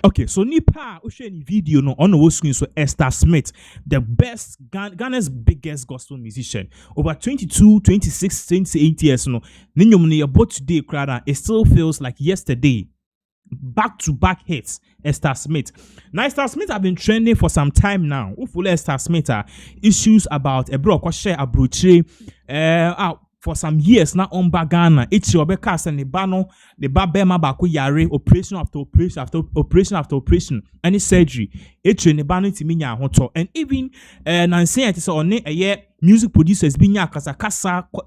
Okay, so nipa usheni video no on the screen. So Esther Smith, the best Ghana's biggest gospel musician, over 22, 26, 28 years. No, ninyomni about today crowd, it still feels like yesterday. Back-to-back hits, Esther Smith. Now, Esther Smith have been trending for some time now. Who follow Esther Smith issues about a bro share a brochure for some years now on Ghana. It's your bekas and the bano, the babema baku yare, operation after operation, any surgery. It's in the bano timinya hoto. And even Nancy it is on a year music producers binya kasa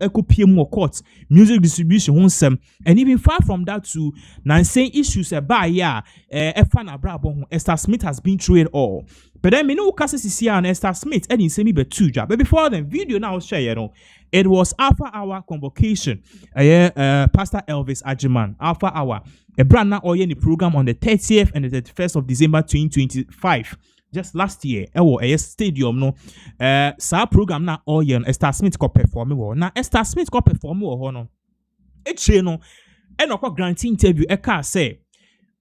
echo PM court, music distribution honsem, and even far from that to Nancy issues about efana brabo. Esther Smith has been through it all. But then me no cases is here on Esther Smith and in semi betu job. But before the video now share, you know, it was Alpha Hour convocation. Pastor Elvis Ajiman, Alpha Hour. A brand now in the program on the 30th and the 31st of December 2025. Just last year, a stadium no. Sa program na all year. Esther Smith ko perform wo. Na Esther Smith ko perform wo no. Eche no. E no ko grant interview e ka say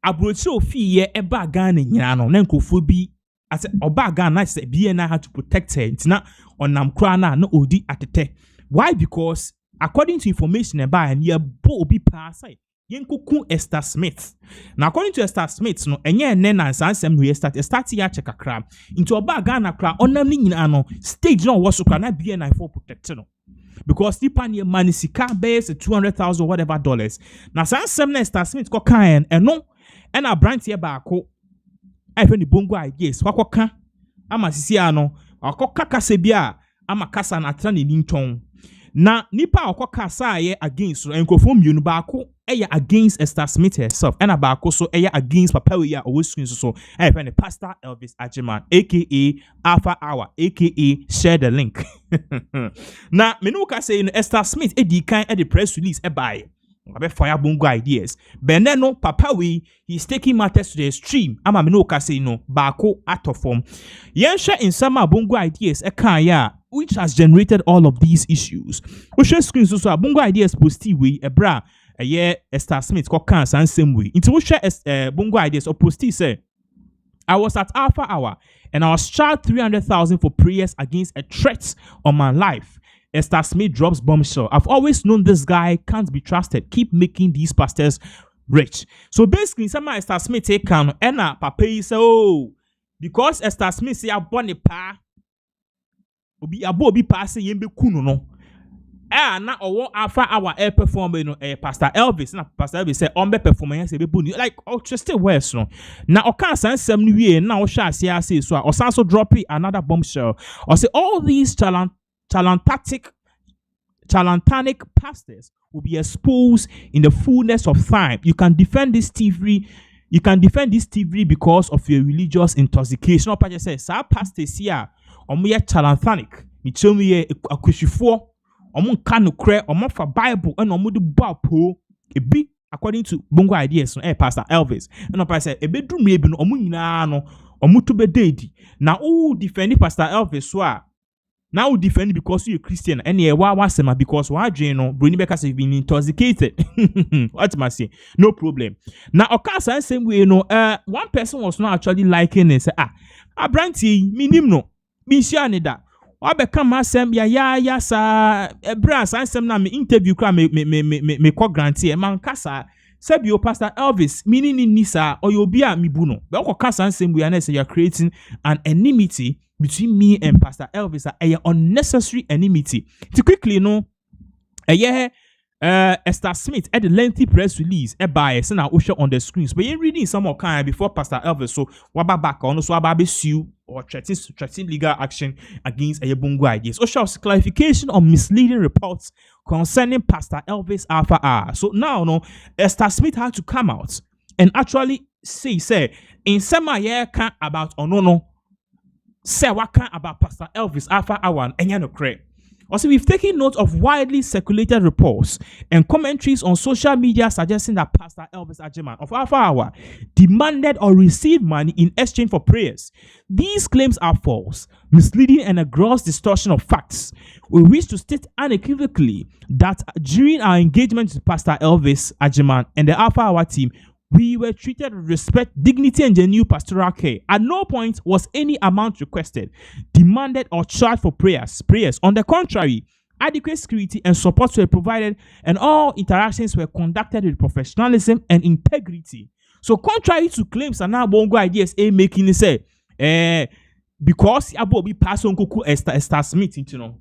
abrochi ofi ye e ba Ghana nyina no. Na nkofo bi ase oba Ghana say bi na had to protect her. Ntina onam kra na no odi atete. Why? Because according to information about and ye bo obi pa say yenkuku Esther Smith. Now according to Esther Smith no enye nena sansem no start ya check akra into oba Ghana kra onam ni nyina no stage no wo so kra na bi na for protect no because the pan money sika base $200,000 whatever dollars. Now sansem na Esther Smith ko kan eno and a brand here baako I find the Bongo ideas wakoka ama sisi ano akoka kasa bia ama kasa na tra ne ninton na nipa akoka sa ye against so enkofo mienu baako eya against Esther Smith herself and baako so eya against papa we ya owo so I find the Pastor Elvis Ajiman aka Alpha Hour aka share the link na me no ka say Esther Smith edi kan e the press release e buy fire Bongo ideas. But then no papa we he's taking matters to the extreme. Ama me no ka say no baako out of form. Yen share in some Bongo ideas e kan ya which has generated all of these issues. We share screens so Bongo ideas posti we e bra Esther Smith ko kan san same way. Into we share Bongo ideas or posti say I was at Alpha Hour and I was charged $300,000 for prayers against a threat on my life. Esther Smith drops bombshell. I've always known this guy can't be trusted. Keep making these pastors rich. So basically, some Esther Smith take can and papa say, oh, because Esther Smith say I born a pa, obi abo obi pa say yembe kuno no. Na owo Alpha Hour air performer no Pastor Elvis na Pastor Elvis say on be performance say be buni like just worse no. Na oka sansem no wie na o hwa ase so o san so drop another bombshell. Or say all these Talentanic pastors will be exposed in the fullness of time. You can defend this TV. You can defend this TV because of your religious intoxication. Or just say, "Sa pastors here, omuye talentanic. Mi chomuye akwishifo. Omun kanu kre. Omun fa Bible. And omudu bapo. Ebi according to Bongo ideas. Pastor Elvis. And I say, ebe drum ebi no omun yina no omutu be dedi. Na who defend Pastor Elvis so now defend because you're a Christian and yeah, why because why no Bruni because you've been intoxicated. What must say? No problem. Now, okay, same way, one person was not actually liking it. Say, Branty, no, me that. I become myself, ya, sa, brass, and some na me interview, me call grantee, man, kasa. Said your Pastor Elvis, meaning in Nisa or you'll be a mibuno. But okay, same way, and say you're creating an enmity between me and Pastor Elvis, a unnecessary enmity. To quickly know, Esther Smith at the lengthy press release, a bias and usher on the screens. But you're reading some more kind before Pastor Elvis, so waba back on so waba sue or threatening legal action against a Bongo ideas. Usher's clarification on misleading reports concerning Pastor Elvis Alpha Hour. So now, Esther Smith had to come out and actually say, in some year about say waka about Pastor Elvis Alpha Hour enya no kre. Also, we've taken note of widely circulated reports and commentaries on social media suggesting that Pastor Elvis Agyemang of Alpha Hour demanded or received money in exchange for prayers. These claims are false, misleading, and a gross distortion of facts. We wish to state unequivocally that during our engagement with Pastor Elvis Agyemang and the Alpha Hour team, we were treated with respect, dignity, and genuine pastoral care. At no point was any amount requested, demanded, or charged for prayers. On the contrary, adequate security and support were provided, and all interactions were conducted with professionalism and integrity. So, contrary to claims and now Bongo ideas making say, because Abo be Pastor Nkuku Esther Smith, you know,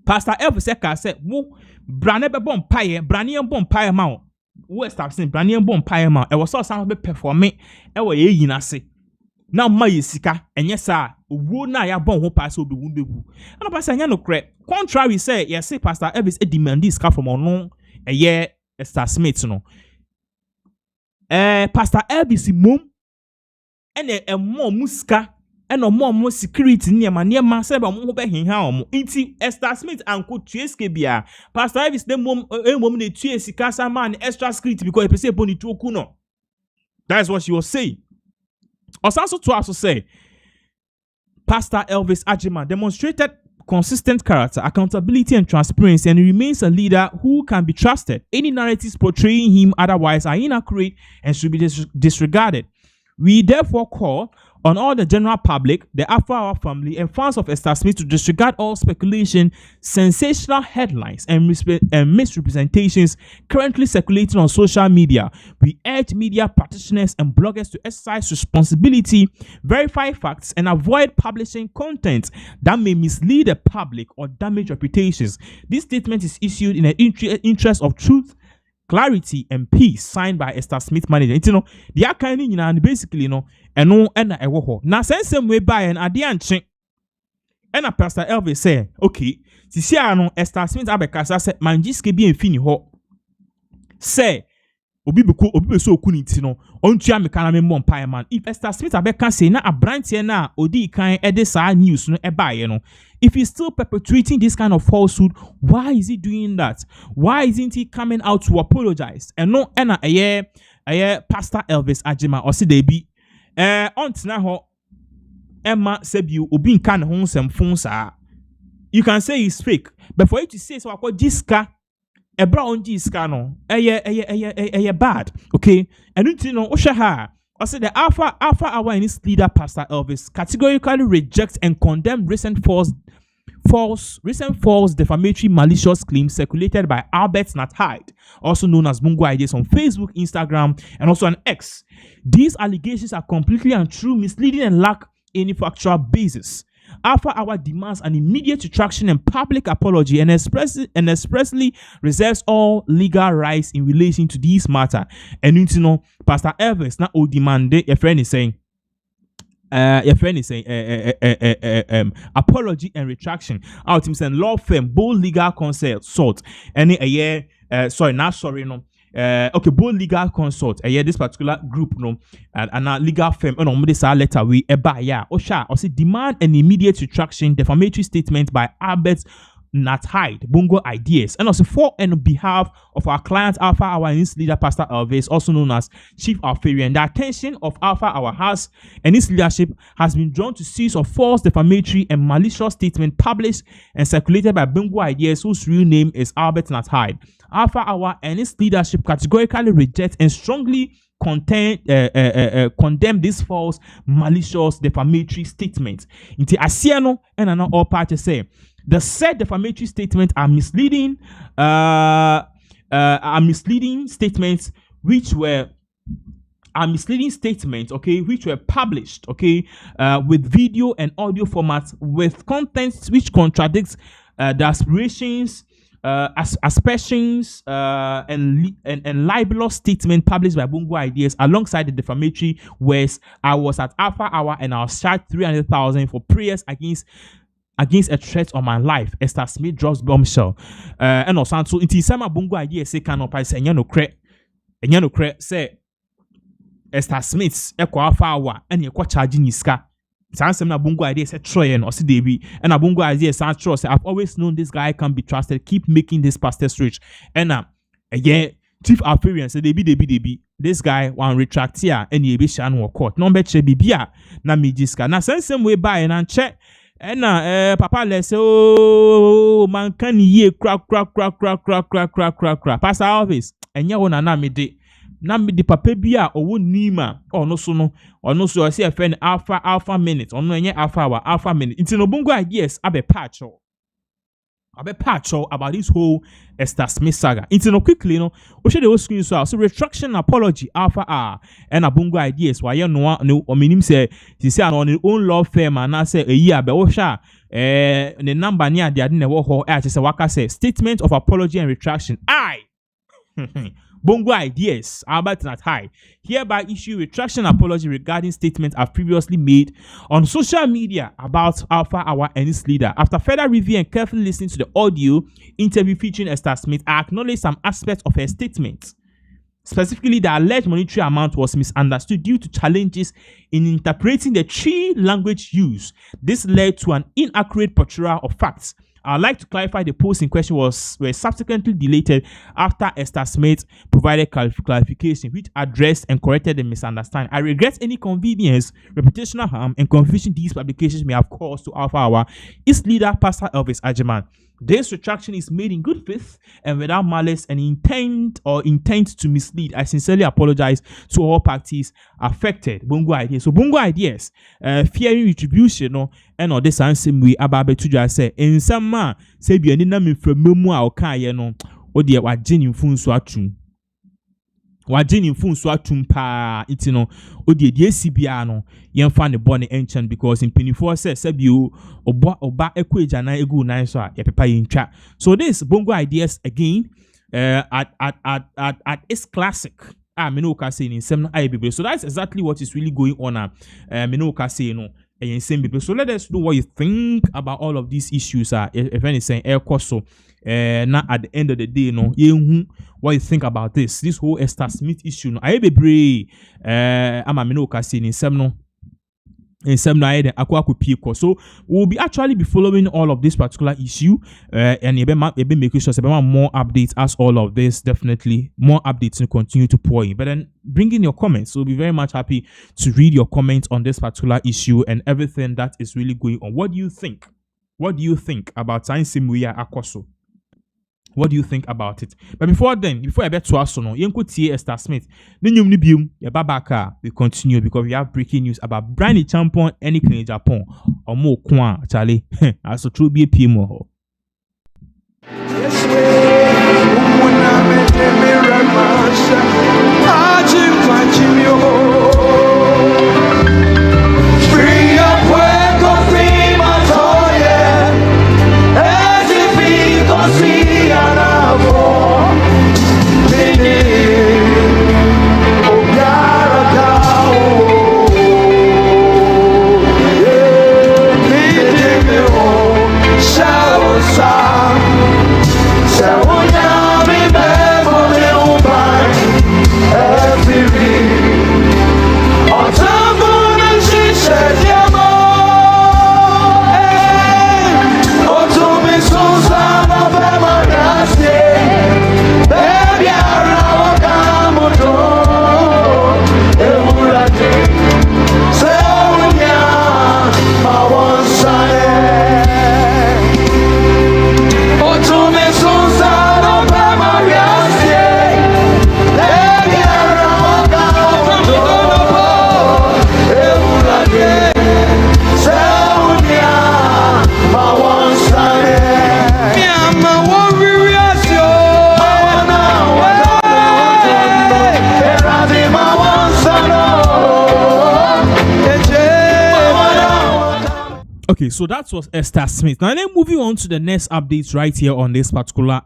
Pastor Elvis said, "Wo brane be bon paye, brane bon paye mount." West African Branian Bon Payama, I was also be performing ewa ye yinase. Now my sika, and yes, sir, would na ya bon who pass will be wounded. And a person no crap. Contrary say, yes, say Pastor Elvis a demand this car from unknown a year Esther Smith, no. Pastor Elvis mum and a more muska and a more security near my seba mo be hin ha omo. Inti Esther Smith and co tueske bia. Pastor Elvis the mom de tue sikasa man extra security because he say boni tuoku no. That's what she was saying. Also to also say Pastor Elvis Agyemang demonstrated consistent character, accountability, and transparency, and he remains a leader who can be trusted. Any narratives portraying him otherwise are inaccurate and should be disregarded. We therefore call on all the general public, the Alpha Hour family, and fans of Esther Smith to disregard all speculation, sensational headlines, and misrepresentations currently circulating on social media. We urge media practitioners and bloggers to exercise responsibility, verify facts, and avoid publishing content that may mislead the public or damage reputations. This statement is issued in the interest of truth, clarity, and peace, signed by Esther Smith manager. You know, the kind of basically, you know, and no and a woho. Now, since some way by an adianche, and a Pastor Elvis say, okay, Tisiano Esther Smith Abekasa said, Manjiske be infini ho. Say, Obi so kunitino, on Chia Mekana Mon Pieman. If Esther Smith Abeka say na a branch na Odi kind edisa news no eba, if he's still perpetuating this kind of falsehood, why is he doing that? Why isn't he coming out to apologize? And no, a year, Pastor Elvis Agyemang or see they be on ho Emma Sebu Obin can home some phones are. You can say he's fake, but for you to say so, I call Jiska. A brown Jiska no, bad, okay? And you know, Oshaha. I said the Alpha Hour and its leader, Pastor Elvis, categorically rejects and condemns recent false defamatory malicious claims circulated by Albert Nat Hyde, also known as Bongo Ideas, on Facebook, Instagram, and also on X. These allegations are completely untrue, misleading, and lack any factual basis. Alpha Hour demands an immediate retraction and public apology, and expressly reserves all legal rights in relation to this matter. And you know, Pastor Elvis now demand your friend is saying apology and retraction. Our team saying law firm, bold legal consult, any bold legal consult. This particular group and a legal firm this letter we also demand an immediate retraction defamatory statement by Albert Nat Hyde, Bongo Ideas, and also for and behalf of our client Alpha Hour and its leader Pastor Elvis, also known as Chief Alpharian. The attention of Alpha Hour and its leadership has been drawn to series of false, defamatory, and malicious statements published and circulated by Bongo Ideas, whose real name is Albert Nat Hyde. Alpha Hour and its leadership categorically reject and strongly condemn this false, malicious, defamatory statements. Into Asiano and another all parties say the said defamatory statements are misleading. Statements which were which were published, with video and audio formats with contents which contradicts the aspirations, aspersions, and libelous statement published by Bongo Ideas alongside the defamatory words. I was at Alpha Hour and I was charged 300,000 for prayers against a threat on my life. Esther Smith drops bombshell. And also, so it is some Bongo Ideas say cannot pass and no credit say Esther Smith's Alpha Hour and you're charging Niska. Sansem na Bongo idea said Troy or Debbie and a Bongo idea Sancho say I've always known this guy can be trusted. Keep making this pastors rich. And again, Chief Alfarian said Debbie. This guy one retract here and ye be shan or court. No bet bibia na me jiska. Na same way by and check. And papa let's say oh man can ye crack. Pastor Elvis and ya na me de. Na me di papa bia owo nima ono so o se friend alpha minute ono enye alpha minute nti no Bongo ideas abe patch about this whole Esther Smith saga nti no quickly no o share the whole screen so retraction apology alpha r and a Bongo ideas why no ominim say on his own law firm and I say a year be wo sha the number near the ade na wo ho say waka say statement of apology and retraction Bongo ideas are about not high. Hereby issue retraction apology regarding statements I've previously made on social media about Alpha Hour and its leader. After further review and carefully listening to the audio interview featuring Esther Smith, I acknowledge some aspects of her statement. Specifically, the alleged monetary amount was misunderstood due to challenges in interpreting the Twi language used. This led to an inaccurate portrayal of facts. I'd like to clarify the post in question were subsequently deleted after Esther Smith provided clarification which addressed and corrected the misunderstanding. I regret any inconvenience, reputational harm, and confusion these publications may have caused to Alpha Hour. Its leader, Pastor Elvis Agyemang. This retraction is made in good faith and without malice and intent to mislead. I sincerely apologize to all parties affected. Bongo ideas. So Bongo ideas, fearing retribution, no, and all this same way about to just say in some man say be any name from memoir or kaya no or dear what genuine fun swatun. Wajini fun so atumpa itino odi CBR no yen fa ne bone enchen because in penifo says sebio oba ekweja na egu na so ya pepa yintwa. So this Bongo ideas again at its classic me no ka say in sem na people. So that's exactly what is really going on me no ka say no in same people. So let us know what you think about all of these issues if anything so now at the end of the day no what you think about this whole Esther Smith issue no I be brave ama me no ka say in sem no so we'll be actually be following all of this particular issue and be making sure more updates as all of this definitely more updates to continue to pour in. But then bring in your comments. We'll be very much happy to read your comments on this particular issue and everything that is really going on. What do you think about Simwiya Akoso? What do you think about it? But before I bet to us no, yenko tie Esther Smith. Ninyum ni bium ya babaka we continue because we have breaking news about Brandy Champon any in Japan. Omo kwa Charlie. Aso true be PM ho. Okay, so that was Esther Smith. Now then moving on to the next updates right here on this particular